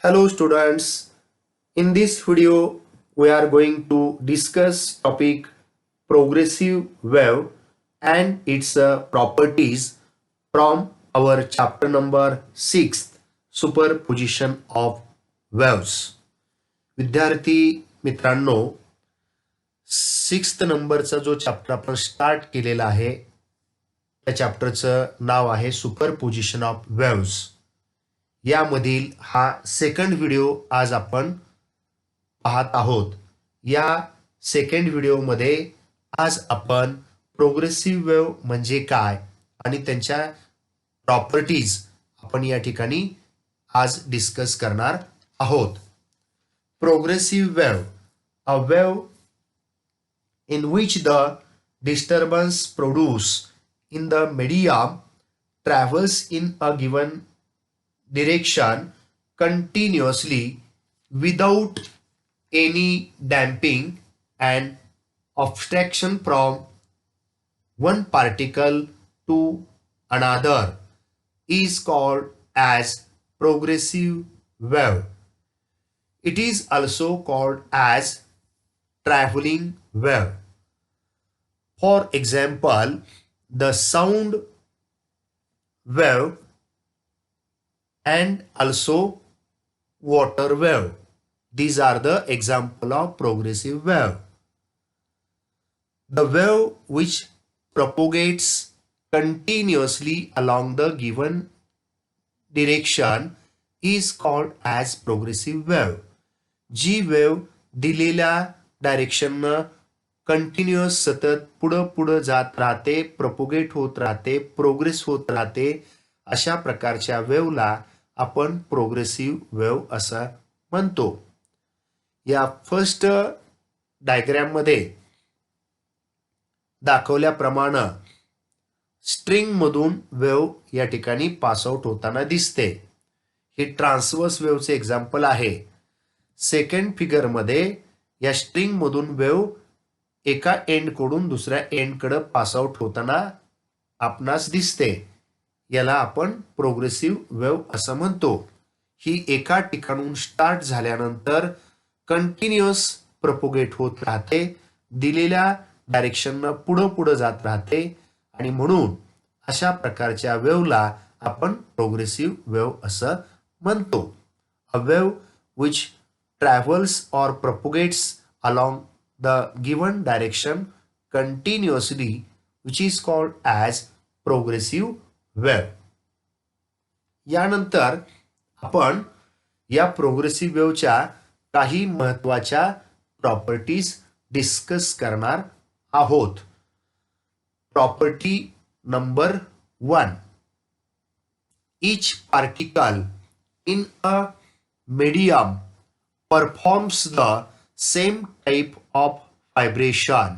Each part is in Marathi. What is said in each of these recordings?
Hello students, in this video we are going to discuss topic progressive wave and its properties from our chapter number 6 superposition of waves. विद्यार्थी मित्रांनो, 6th नंबरचा जो चॅप्टर आपण स्टार्ट केलेला आहे त्या चॅप्टरचं नाव आहे सुपरपोजिशन ऑफ वेव्स. यामधील हा सेकंड व्हिडिओ आज आपण पाहत आहोत. या सेकंड व्हिडिओमध्ये आज आपण प्रोग्रेसिव्ह वेव्ह म्हणजे काय आणि त्यांच्या प्रॉपर्टीज आपण या ठिकाणी आज डिस्कस करणार आहोत. Progressive wave, a wave in which the disturbance produced in the medium travels in a given direction continuously without any damping and abstraction from one particle to another is called as progressive wave. It is also called as traveling wave. For example, the sound wave and also water wave. These are the example of progressive wave. The wave which propagates continuously along the given direction is called as progressive wave. G wave दिलेल्या डायरेक्शननं कंटिन्युअस सतत पुढं जात राहते, प्रपोगेट होत राहते, प्रोग्रेस होत राहते, अशा प्रकारच्या वेवला आपण प्रोग्रेसिव्ह वेव असं म्हणतो. या फर्स्ट डायग्राम मध्ये दाखवल्याप्रमाणे स्ट्रिंग मधून वेव या ठिकाणी पास आउट होताना दिसते. हे ट्रान्सवर्स वेवचे एक्झाम्पल आहे. सेकंड फिगर मध्ये या स्ट्रिंग मधून वेव एका एंड कडून दुसऱ्या एंड कडे पास आउट होताना आपणास दिसते. याला आपण प्रोग्रेसिव्ह वेव असं म्हणतो. ही एका ठिकाणून स्टार्ट झाल्यानंतर कंटिन्युअस प्रपोगेट होत राहते, दिलेल्या डायरेक्शननं पुढं जात राहते आणि म्हणून अशा प्रकारच्या वेवला आपण प्रोग्रेसिव्ह वेव असं म्हणतो. A wave which travels or propagates along the given direction continuously, which is called as progressive wave. यानंतर आपण या प्रोग्रेसिव्ह वेव्हच्या काही महत्त्वाच्या प्रॉपर्टीज डिस्कस करणार आहोत. Property number 1, each particle in a medium performs the same type of vibration.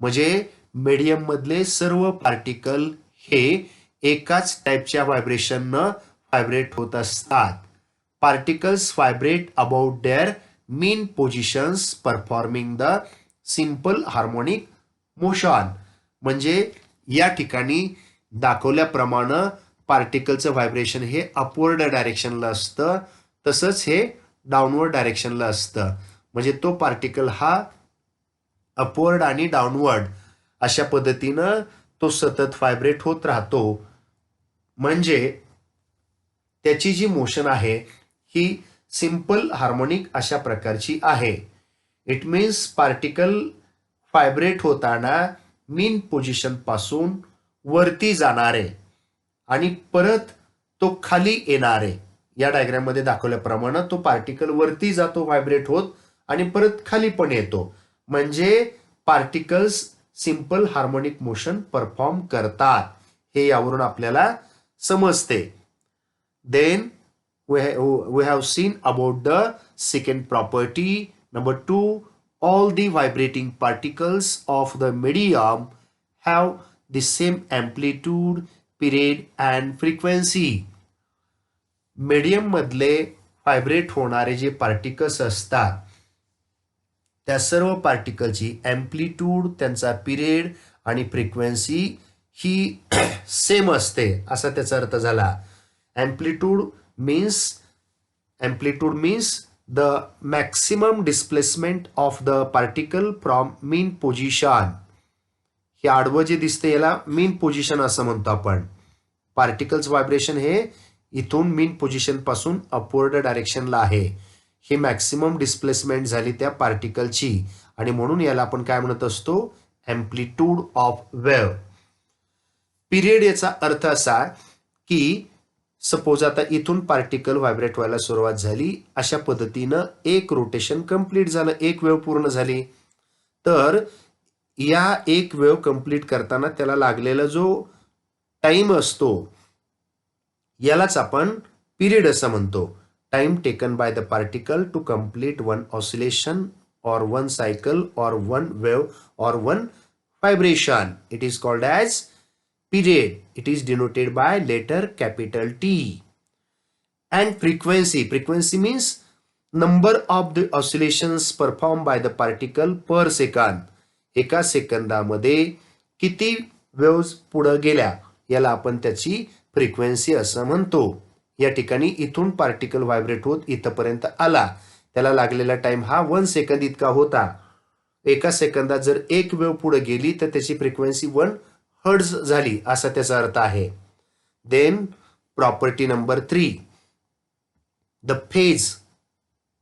म्हणजे मीडियम मधले सर्व पार्टिकल हे एकाच टाइपच्या व्हायब्रेशननं व्हायब्रेट होत असतात. Particles vibrate about their main positions performing the simple harmonic motion. म्हणजे या ठिकाणी दाखवल्याप्रमाणे पार्टिकलचं व्हायब्रेशन हे अपवर्ड डायरेक्शनला असतं, तसंच हे डाऊनवर्ड डायरेक्शनला असतं. म्हणजे तो पार्टिकल हा अपवर्ड आणि डाऊनवर्ड अशा पद्धतीनं तो सतत व्हायब्रेट होत राहतो. म्हणजे त्याची जी मोशन आहे ही सिंपल हार्मोनिक अशा प्रकारची आहे. इट मीन्स पार्टिकल व्हायब्रेट होताना मीन पोझिशन पासून वरती जाणारे आणि परत तो खाली येणारे. या डायग्राम मध्ये दाखवल्याप्रमाणे तो पार्टिकल वरती जातो व्हायब्रेट होत आणि परत खाली पण येतो. म्हणजे particles simple harmonic motion perform करतात, हे यावरून आपल्याला समजते. Then we have seen about the second property. Number 2, all the vibrating particles of the medium have the same amplitude, period and frequency. Medium मधले व्हायब्रेट होणारे जे पार्टिकल्स असतात त्या सर्व पार्टिकलची एम्प्लिट्यूड, त्यांचा पिरियड आणि फ्रिक्वेन्सी ही सेम असते, असा त्याचा अर्थ झाला. Amplitude means amplitude means the maximum displacement of the particle from mean position. हे आडवं जे दिसते याला मीन पोझिशन असं म्हणतो आपण. पार्टिकल्स व्हायब्रेशन हे इथून मीन पोझिशन पासून अपवर्ड डायरेक्शनला आहे. हे मॅक्सिमम डिस्प्लेसमेंट झाली त्या पार्टिकलची आणि म्हणून याला आपण काय म्हणत असतो, एम्प्लिट्यूड ऑफ वेव्ह. पिरियड याचा अर्थ असा की सपोज आता इथून पार्टिकल व्हायब्रेट व्हायला सुरुवात झाली, अशा पद्धतीनं एक रोटेशन कंप्लीट झालं, एक वेव्ह पूर्ण झाली. तर या एक वेव्ह कंप्लीट करताना त्याला लागलेला जो टाइम असतो यालाच आपण पिरियड असं म्हणतो. Time taken by the particle to complete one oscillation or one cycle or one wave or one vibration. It is called as period. It is denoted by letter capital T. And frequency. Frequency means number of the oscillations performed by the particle per second. एका सेकंदामध्ये किती वेव्स पुढे गेल्या याला आपण त्याची फ्रिक्वेन्सी असं म्हणतो. या ठिकाणी इथून पार्टिकल व्हायब्रेट होत इथपर्यंत आला, त्याला लागलेला टाइम हा 1 सेकंद इतका होता. एका सेकंदात जर एक वेव्ह पुढे गेली तर त्याची फ्रिक्वेन्सी 1 हर्ट्झ झाली असा त्याचा अर्थ आहे. Then property number 3, the phase.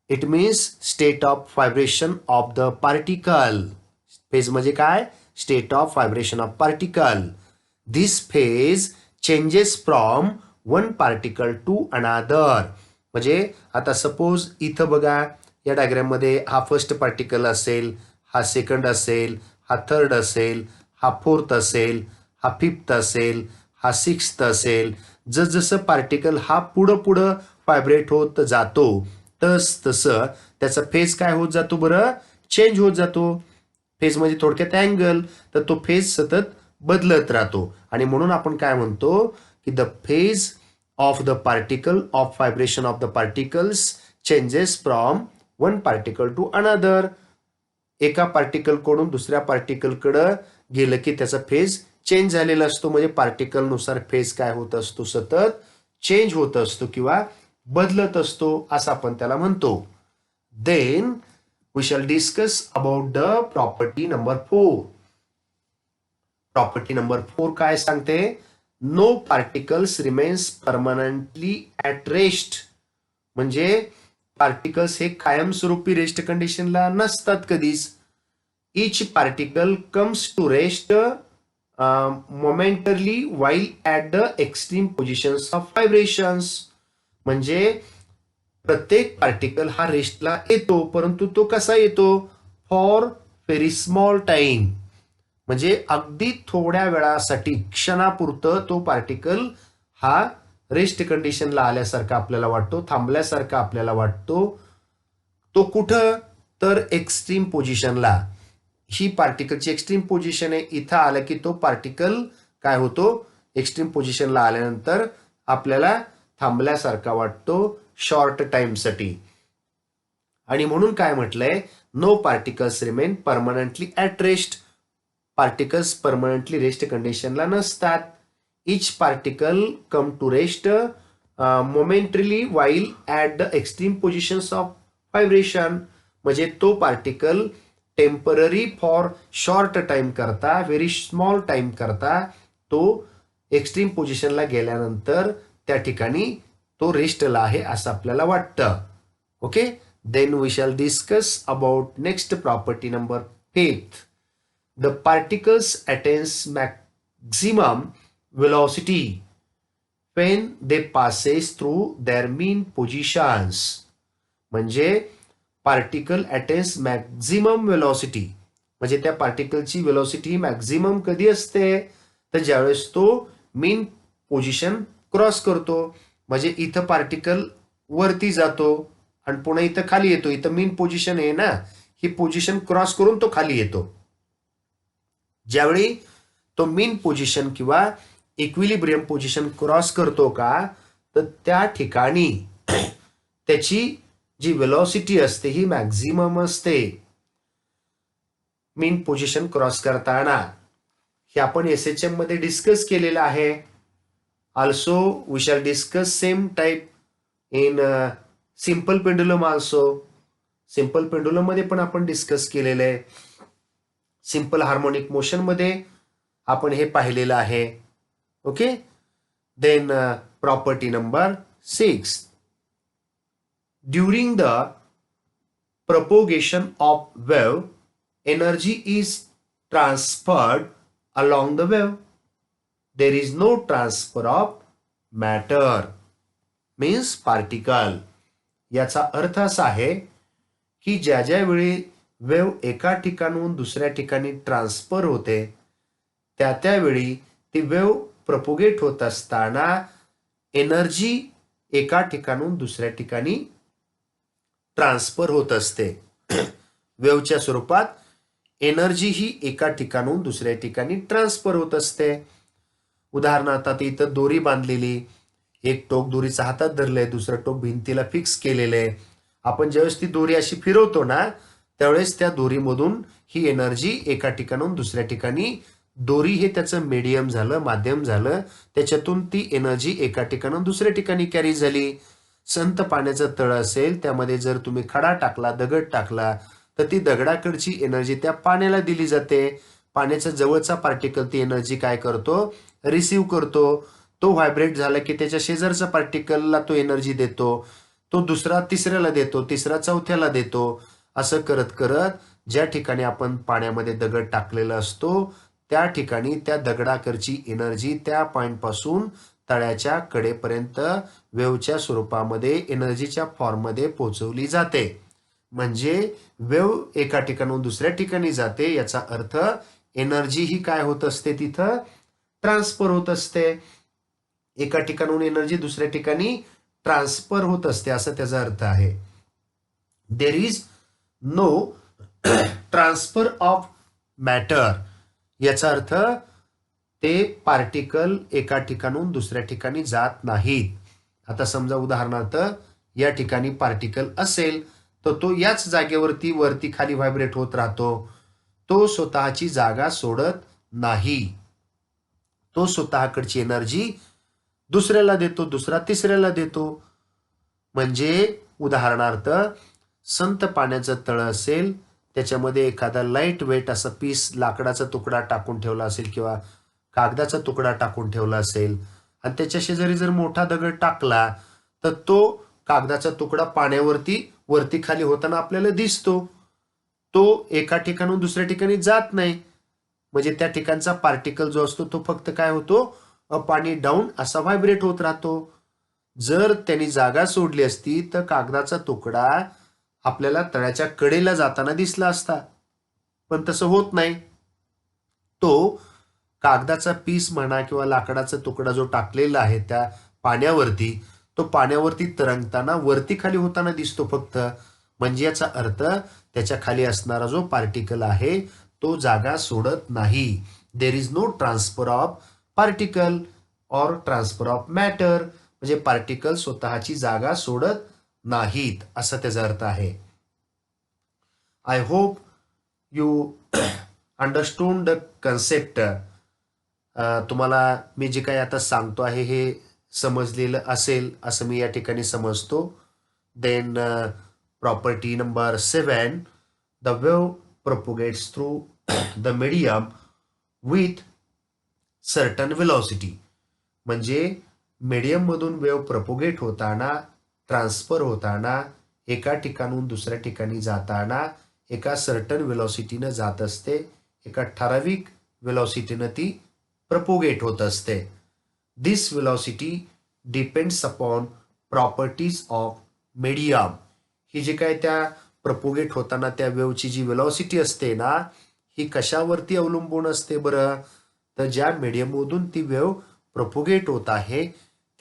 It means state of vibration of the particle. Phase म्हणजे काय, state of vibration of particle. This phase changes from one particle to another. म्हणजे आता सपोज इथं बघा या डायग्राम मध्ये हा फर्स्ट पार्टिकल असेल, हा सेकंड असेल, हा थर्ड असेल, हा फोर्थ असेल, हा फिफ्थ असेल, हा सिक्स्थ असेल. जसजसं पार्टिकल हा पुढं पुढं व्हायब्रेट होत जातो तसं त्याचा फेज काय होत जातो बरं, चेंज होत जातो. फेज म्हणजे थोडक्यात अँगल, तर तो फेज सतत बदलत राहतो आणि म्हणून आपण काय म्हणतो की the phase of the particle of vibration of the particles changes from one particle to another. एका पार्टिकल कडून दुसऱ्या पार्टिकल कडे गेलं की त्याचा फेज चेंज झालेला असतो. म्हणजे पार्टिकल नुसार फेज काय होत असतो, सतत चेंज होत असतो किंवा बदलत असतो असं आपण त्याला म्हणतो. Then we shall discuss about the property number 4. Property number 4 काय सांगते, no particles remains permanently at rest. म्हणजे पार्टिकल्स हे कायमस्वरूपी रेस्ट कंडिशनला नसतात कधीच. Each particle comes to rest momentarily while at the extreme positions of vibrations. म्हणजे प्रत्येक पार्टिकल हा रेस्टला येतो, परंतु तो कसा येतो, फॉर व्हेरी स्मॉल टाइम. म्हणजे अगदी थोड्या वेळासाठी क्षणापुरतं तो पार्टिकल हा रेस्ट कंडिशनला आल्यासारखा आपल्याला वाटतो, थांबल्यासारखा आपल्याला वाटतो. तो कुठं, तर एक्स्ट्रीम पोझिशनला. ही पार्टिकलची एक्स्ट्रीम पोझिशन आहे. इथं आलं की तो पार्टिकल काय होतो, एक्स्ट्रीम पोझिशनला आल्यानंतर आपल्याला थांबल्यासारखा वाटतो शॉर्ट टाइमसाठी. आणि म्हणून काय म्हटलंय, no particles remain permanently at rest. Particles permanently rest कंडिशनला नसतात. Each particle come to rest momentarily while at the extreme positions of vibration. म्हणजे तो particle temporary for short time करता, व्हेरी स्मॉल टाइम करता तो एक्स्ट्रीम पोझिशनला गेल्यानंतर त्या ठिकाणी तो रेस्टला आहे असं आपल्याला वाटतं. Okay, then we shall discuss about next property number 5. The particles attains maximum velocity when they passes through their mean positions. म्हणजे पार्टिकल अटेन्स मॅक्झिमम वेलॉसिटी. म्हणजे त्या पार्टिकलची वेलॉसिटी मॅक्झिमम कधी असते, तर ज्यावेळेस तो मीन पोझिशन क्रॉस करतो. म्हणजे इथं पार्टिकल वरती जातो आणि पुन्हा इथं खाली येतो. इथं मीन पोझिशन आहे ना, ही पोझिशन क्रॉस करून तो खाली येतो. ज्यावेळी तो मीन पोझिशन किंवा इक्विलिब्रियम पोझिशन क्रॉस करतो का, तर त्या ठिकाणी त्याची जी वेलॉसिटी असते ही मॅक्झिमम असते मीन पोझिशन क्रॉस करताना. हे आपण SHM मध्ये डिस्कस केलेलं आहे. Also we shall discuss same type in simple pendulum also, simple pendulum मध्ये पण आपण डिस्कस केलेलं आहे. सिंपल हार्मोनिक मोशन मध्ये आपण हे पाहिलेलं आहे. Okay. Then property number 6, during the propagation of wave, energy is transferred along the wave. There is no transfer of matter, means particle. याचा अर्थ असा आहे की ज्या ज्या वेळी वेव एका ठिकाणून दुसऱ्या ठिकाणी ट्रान्सफर होते त्या त्यावेळी ती वेव प्रपोगेट होत असताना एनर्जी एका ठिकाणून दुसऱ्या ठिकाणी ट्रान्सफर होत असते. वेवच्या स्वरूपात एनर्जी ही एका ठिकाणून दुसऱ्या ठिकाणी ट्रान्सफर होत असते. उदाहरणार्थ आता इथं दोरी बांधलेली, एक टोक दोरीचा हातात धरलंय, दुसरं टोक भिंतीला फिक्स केलेलं आहे. आपण ज्यावेळेस ती दोरी अशी फिरवतो ना त्यावेळेस त्या दोरीमधून ही एनर्जी एका ठिकाणून दुसऱ्या ठिकाणी, दोरी हे त्याचं मीडियम झालं, माध्यम झालं, त्याच्यातून ती एनर्जी एका ठिकाणून दुसऱ्या ठिकाणी कॅरी झाली. संत पाण्याचं तळ असेल त्यामध्ये जर तुम्ही खडा टाकला, दगड टाकला तर ती दगडाकडची एनर्जी त्या पाण्याला दिली जाते. पाण्याच्या जवळचा पार्टिकल ती एनर्जी काय करतो, रिसीव्ह करतो. तो व्हायब्रेट झाला की त्याच्या शेजारचा पार्टिकलला तो एनर्जी देतो, तो दुसरा तिसऱ्याला देतो, तिसरा चौथ्याला देतो. असं करत करत ज्या ठिकाणी आपण पाण्यामध्ये दगड टाकलेला असतो त्या ठिकाणी त्या दगडाकडची एनर्जी त्या पॉइंट पासून तळ्याच्या कडेपर्यंत वेवच्या स्वरूपामध्ये एनर्जीच्या फॉर्ममध्ये पोहोचवली जाते. म्हणजे वेव एका ठिकाणून दुसऱ्या ठिकाणी जाते, याचा अर्थ एनर्जी ही काय होत असते, तिथं ट्रान्सफर होत असते. एका ठिकाणून एनर्जी दुसऱ्या ठिकाणी ट्रान्सफर होत असते असं त्याचा अर्थ आहे. There is no transfer of matter, याचा अर्थ ते पार्टिकल एका ठिकाणून दुसऱ्या ठिकाणी जात नाहीत. आता समजा उदाहरणार्थ या ठिकाणी पार्टिकल असेल तर तो याच जागेवरती वरती खाली व्हायब्रेट होत राहतो. तो स्वतःची जागा सोडत नाही. तो स्वतःकडची एनर्जी दुसऱ्याला देतो, दुसरा तिसऱ्याला देतो. म्हणजे उदाहरणार्थ संत पाण्याचं तळ असेल त्याच्यामध्ये एखादा लाईट वेट असा पीस लाकडाचा तुकडा टाकून ठेवला असेल किंवा कागदाचा तुकडा टाकून ठेवला असेल आणि त्याच्या शेजारी जर मोठा दगड टाकला तर तो कागदाचा तुकडा पाण्यावरती वरती खाली होताना आपल्याला दिसतो. तो एका ठिकाणून दुसऱ्या ठिकाणी जात नाही. म्हणजे त्या ठिकाणचा पार्टिकल जो असतो तो फक्त काय होतो, अप आणि डाऊन असा व्हायब्रेट होत राहतो. जर त्यांनी जागा सोडली असती तर कागदाचा तुकडा आपल्याला तळ्याच्या कडेला जाताना दिसला असता, पण तसं होत नाही. तो कागदाचा पीस म्हणा किंवा लाकडाचा तुकडा जो टाकलेला आहे त्या पाण्यावरती, तो पाण्यावरती तरंगताना वरती खाली होताना दिसतो फक्त. म्हणजे याचा अर्थ त्याच्या खाली असणारा जो पार्टिकल आहे तो जागा सोडत नाही. There is no transfer of particle or transfer of matter, म्हणजे पार्टिकल स्वतःची जागा सोडत नाहीत असा त्याचा अर्थ आहे. I hope you understood the concept. तुम्हाला मी जे काही आता सांगतो आहे हे समजलेलं असेल असं मी या ठिकाणी समजतो. Then property number 7, the wave propagates through the medium with certain velocity. म्हणजे मीडियम मधून वेव प्रपोगेट होताना, ट्रान्सफर होताना, एका ठिकाणून दुसऱ्या ठिकाणी जाताना एका सर्टन वेलॉसिटीनं जात असते. एका ठराविक वेलॉसिटीनं ती प्रपोगेट होत असते. This velocity depends upon properties of medium. ही जे काय त्या प्रपोगेट होताना त्या वेवची जी वेलॉसिटी असते ना ही कशावरती अवलंबून असते बरं, तर ज्या मीडियममधून ती वेव प्रपोगेट होत आहे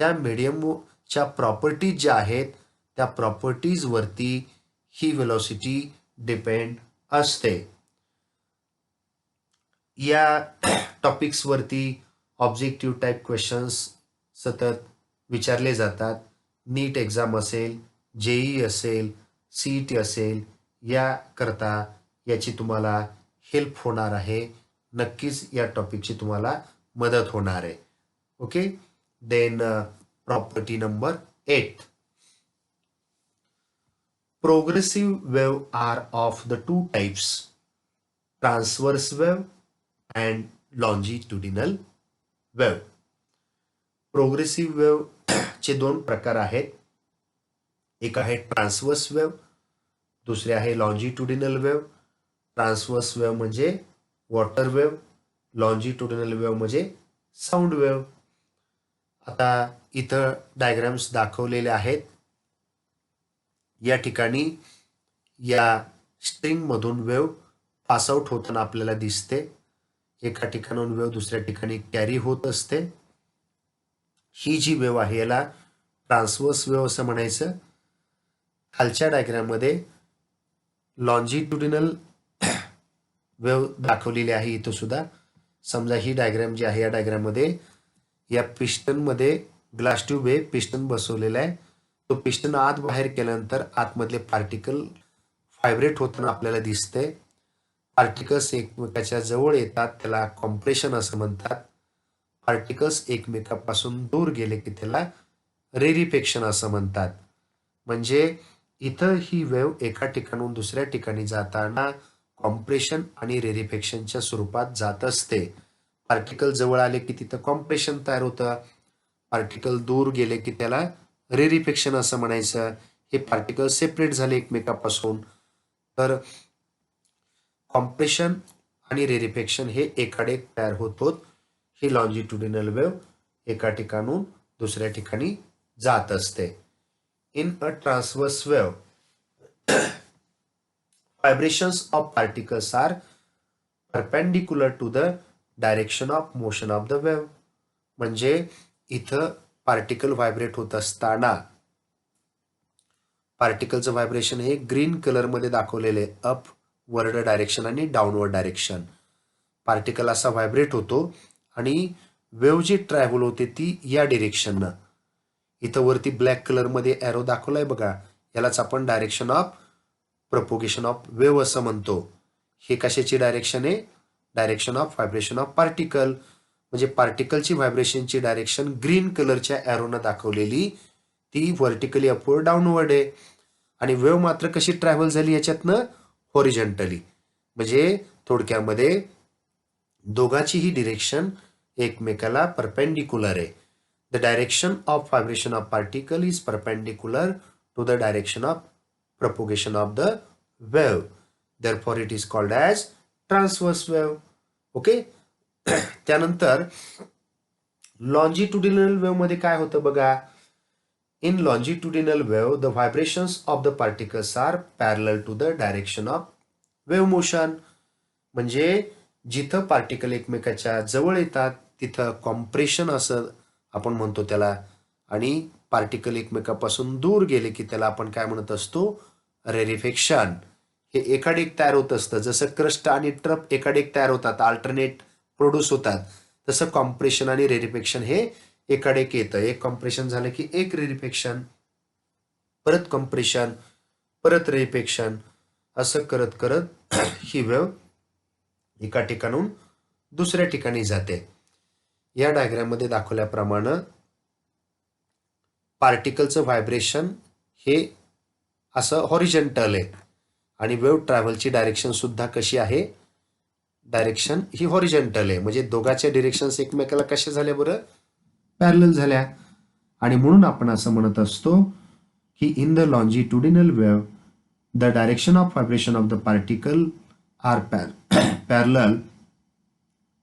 त्या मीडियमच्या प्रॉपर्टीज ज्या आहेत त्या प्रॉपर्टीज वरती ही वेलॉसिटी डिपेंड असते. या टॉपिक्स वरती ऑब्जेक्टिव्ह टाइप क्वेश्चन्स सतत विचारले जातात. नीट एक्झाम असेल, जेई असेल, सीईटी असेल, या करता याची तुम्हाला हेल्प होणार आहे. नक्कीच या टॉपिकची तुम्हाला मदत होणार आहे. Okay. Then property number 8, Progressive wave are of the two types, transverse wave and longitudinal wave. Progressive wave चे दोन प्रकार आहेत. एक आहे ट्रान्सवर्स वेव्ह, दुसरे आहे लॉन्जिट्युडिनल वेव्ह. ट्रान्सवर्स वेव्ह म्हणजे वॉटर वेव्ह, लॉन्जिट्युडिनल वेव्ह म्हणजे साऊंड वेव्ह. आता इथं डायग्राम्स दाखवलेले आहेत. या ठिकाणी या स्ट्रिंग मधून वेव्ह पास आउट होताना आपल्याला दिसते. एका ठिकाणाहून वेव्ह दुसऱ्या ठिकाणी कॅरी होत असते. ही जी वेव्ह आहे याला ट्रान्सवर्स वेव्ह असं म्हणायचं. खालच्या डायग्राम मध्ये लॉन्जिट्युडिनल वेव्ह दाखवलेली आहे. इथं सुद्धा समजा ही डायग्राम जी आहे या डायग्राम मध्ये या पिस्टन मध्ये ग्लास ट्यूब हे पिस्टन बसवलेला आहे. तो पिस्टन आत बाहेर केल्यानंतर आतमधले पार्टिकल व्हायब्रेट होताना आपल्याला दिसते. पार्टिकल्स एकमेकाच्या जवळ येतात त्याला कॉम्प्रेशन असं म्हणतात. पार्टिकल्स एकमेकापासून दूर गेले की त्याला रेरिफेक्शन असं म्हणतात. म्हणजे इथं ही वेव्ह एका ठिकाणून दुसऱ्या ठिकाणी जाताना कॉम्प्रेशन आणि रेरिफेक्शनच्या स्वरूपात जात असते. पार्टिकल जवळ आले की तिथं कॉम्प्रेशन तयार होतं. पार्टिकल दूर गेले की त्याला रेरिफेक्शन असं म्हणायचं. हे पार्टिकल सेपरेट झाले एकमेकापासून तर कॉम्प्रेशन आणि रेरिफेक्शन हे एकाडे तयार होतात. ही लॉन्जिट्युडिनल वेव्ह एका ठिकाणून दुसऱ्या ठिकाणी जात असते. In a transverse wave vibrations of particles are perpendicular to the direction of motion of the wave. म्हणजे इथं पार्टिकल व्हायब्रेट होत असताना पार्टिकलचं व्हायब्रेशन हे ग्रीन कलर मध्ये दाखवलेले अप वर्ड डायरेक्शन आणि डाऊनवर्ड डायरेक्शन. पार्टिकल असा व्हायब्रेट होतो आणि वेव्ह जी ट्रॅव्हल होते ती या डिरेक्शननं. इथं वरती ब्लॅक कलर मध्ये एरो दाखवलाय बघा. यालाच आपण direction of propagation of wave असं म्हणतो. हे कशाची डायरेक्शन आहे? Direction of vibration of particle. म्हणजे पार्टिकलची व्हायब्रेशनची डायरेक्शन ग्रीन कलरच्या एरोनं दाखवलेली ती व्हर्टिकली अपवर्ड डाऊनवर्ड आहे. आणि वेव्ह मात्र कशी ट्रॅव्हल झाली याच्यातनं हॉरिझॉन्टली. म्हणजे थोडक्यामध्ये दोघांचीही डिरेक्शन एकमेकाला परपेंडिक्युलर आहे. The direction of vibration of particle is perpendicular to the direction of propagation of the wave. Therefore, it is called as transverse wave. Okay. त्यानंतर लॉन्जिट्युडिनल वेव्ह मध्ये काय होतं बघा. In longitudinal wave the vibrations of the particles are parallel to the direction of wave motion. म्हणजे जिथं पार्टिकल एकमेकाच्या जवळ येतात तिथं कॉम्प्रेशन असं आपण म्हणतो त्याला. आणि पार्टिकल एकमेकापासून दूर गेले की त्याला आपण काय म्हणत असतो? रेरिफेक्शन. हे एकाडेक तयार होत असतं. जसं क्रस्ट आणि ट्रप एकाडेक तयार होतात, अल्टरनेट प्रोड्यूस होतात, तसं कॉम्प्रेशन आणि रेरिफेक्शन हे एकाडेक येतं. एक कॉम्प्रेशन झालं की एक रेरिफेक्शन, परत कॉम्प्रेशन, परत रेरिफेक्शन, असं करत करत ही वेव्ह एका ठिकाणून दुसऱ्या ठिकाणी जाते. या डायग्राम मध्ये दाखवल्याप्रमाणे पार्टिकलचं व्हायब्रेशन हे असं हॉरिझॉन्टल आहे आणि वेव्ह ट्रॅव्हलची डायरेक्शन सुद्धा कशी आहे? डायरेक्शन ही हॉरिझॉन्टल आहे. म्हणजे दोघांच्या डिरेक्शन्स एकमेकाला कशा झाल्या बरं? पॅरलल झाल्या. आणि म्हणून आपण असं म्हणत असतो की in the longitudinal wave the direction of vibration of the particle are parallel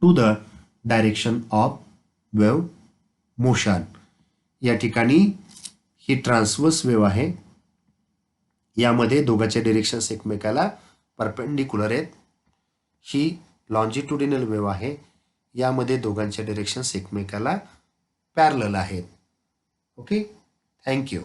to the direction of wave motion. या ठिकाणी ही ट्रान्सवर्स वेव्ह आहे. यामध्ये दोघांच्या डिरेक्शन्स एकमेकाला परपेंडिक्युलर आहेत. ही लॉन्जिट्युडिनल वेव्ह आहे. यामध्ये दोघांच्या डिरेक्शन्स एकमेकाला पॅरलल आहेत. ओके. थँक्यू.